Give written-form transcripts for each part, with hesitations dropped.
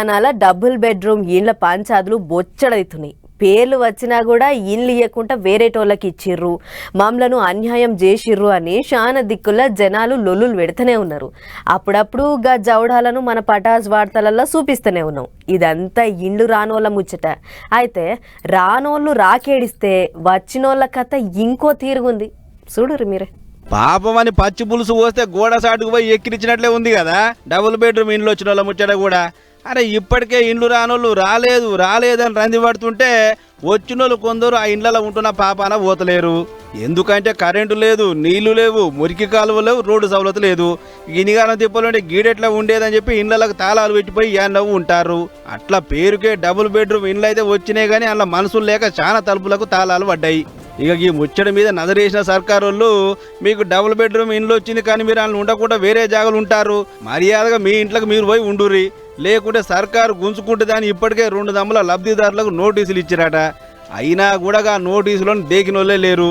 తెలంగాణలో double bedroom ఇండ్ల పంచాదులు బొచ్చడైతున్నాయి. పేర్లు వచ్చినా కూడా ఇండ్లు ఇవ్వకుండా వేరేటోళ్ళకి ఇచ్చిర్రు, మమ్మలను అన్యాయం చేసిర్రు అని చాలా దిక్కుల జనాలు లొల్లులు పెడుతూనే ఉన్నారు. అప్పుడప్పుడు గా జౌడాలను మన పటాస్ వార్తలలో చూపిస్తూనే ఉన్నాం. ఇదంతా ఇండ్లు రానోళ్ళ ముచ్చట. అయితే రానోళ్ళు రాకేడిస్తే వచ్చినోళ్ళ కథ ఇంకో తీరుగుంది. చూడురు మీరే. పాపం అని పచ్చి పులుసు పోస్తే గోడ సాటుకు పోయి ఎక్కిరించినట్లే ఉంది కదా డబుల్ బెడ్రూమ్ ఇండ్లు వచ్చిన వాళ్ళ ముచ్చట కూడా. అరే ఇప్పటికే ఇండ్లు రానోళ్ళు రాలేదని రంది పడుతుంటే వచ్చినోళ్ళు కొందరు ఆ ఇండ్లలో ఉంటున్న పాపాన పోతలేరు. ఎందుకంటే కరెంటు లేదు, నీళ్లు లేవు, మురికి కాలువ లేవు, రోడ్డు సౌలత లేదు. గినిగానం తిప్పాలంటే గీడెట్లా ఉండేదని చెప్పి ఇండ్లకు తాళాలు పెట్టిపోయి యాన్నవ్వు ఉంటారు. అట్లా పేరుకే డబుల్ బెడ్రూమ్ ఇండ్లు అయితే వచ్చినాయి కానీ అందులో మనసులు లేక చాలా తలుపులకు తాళాలు పడ్డాయి. ఇక ఈ ముచ్చడి మీద నజరేసిన సర్కారు వాళ్ళు మీకు డబుల్ బెడ్రూమ్ ఇండ్లు వచ్చింది కానీ మీరు వాళ్ళు ఉండకుండా వేరే జాగాలు ఉంటారు, మర్యాదగా మీ ఇంట్లోకి మీరు పోయి ఉండుర్రి, లేకుంటే సర్కారు గుంజుకుంటుందని ఇప్పటికే 2 దమ్ముల లబ్ధిదారులకు నోటీసులు ఇచ్చిరట. అయినా కూడా ఆ నోటీసులను దేకినోళ్ళే లేరు.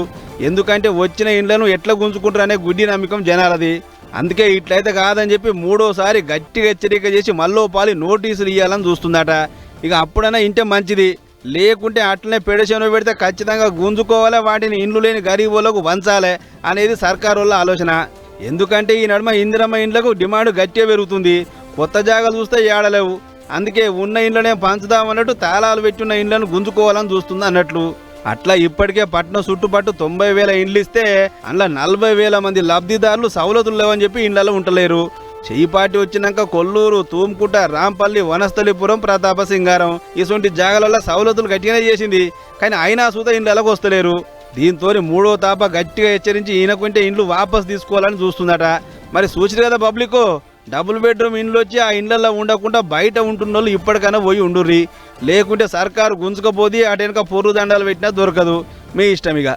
ఎందుకంటే వచ్చిన ఇండ్లను ఎట్లా గుంజుకుంటారు అనే గుడ్డి నమ్మకం జనాలది. అందుకే ఇట్లయితే కాదని చెప్పి 3వసారి గట్టిగా హెచ్చరిక చేసి మళ్ళీ పాలి నోటీసులు ఇవ్వాలని చూస్తుందట. ఇక అప్పుడైనా ఇంటే మంచిది, లేకుంటే అట్లనే పెడచెను పెడితే ఖచ్చితంగా గుంజుకోవాలి, వాటిని ఇండ్లు లేని గరీబులకు వంచాలి అనేది సర్కారు వాళ్ళ ఆలోచన. ఎందుకంటే ఈ నడుమ ఇందిరమ్మ ఇండ్లకు డిమాండ్ గట్టిగా పెరుగుతుంది, కొత్త జాగాలు చూస్తే ఏడలేవు. అందుకే ఉన్న ఇండ్లనే పంచుదామన్నట్టు తాళాలు పెట్టున్న ఇండ్లను గుంజుకోవాలని చూస్తుంది అన్నట్లు. అట్లా ఇప్పటికే పట్నం చుట్టుపట్టు 90,000 ఇండ్లు ఇస్తే అందులో 40,000 మంది లబ్ధిదారులు సవలతులు లేవని చెప్పి ఇండ్లలో ఉండలేరు. చెయ్యి పార్టీ వచ్చినాక కొల్లూరు, తూముకుంట, రాంపల్లి, వనస్థలిపురం, ప్రతాప సింగారం ఇటువంటి జాగాలలో సవలతులు గట్టిగానే చేసింది. కానీ అయినా సూత ఇండ్లకు వస్తలేరు. దీంతో 3వ తాప గట్టిగా హెచ్చరించి ఈయనకుంటే ఇండ్లు వాపసు తీసుకోవాలని చూస్తుందట. మరి సూచన కదా పబ్లిక్, డబుల్ బెడ్రూమ్ ఇండ్లు వచ్చి ఆ ఇండ్లలో ఉండకుండా బయట ఉంటున్న వాళ్ళు ఇప్పటికైనా పోయి ఉండుర్రి, లేకుంటే సర్కారు గుంజుకపోతే అటెనక పొర్రు దండాలు పెట్టినా దొరకదు. మీ ఇష్టం ఇక.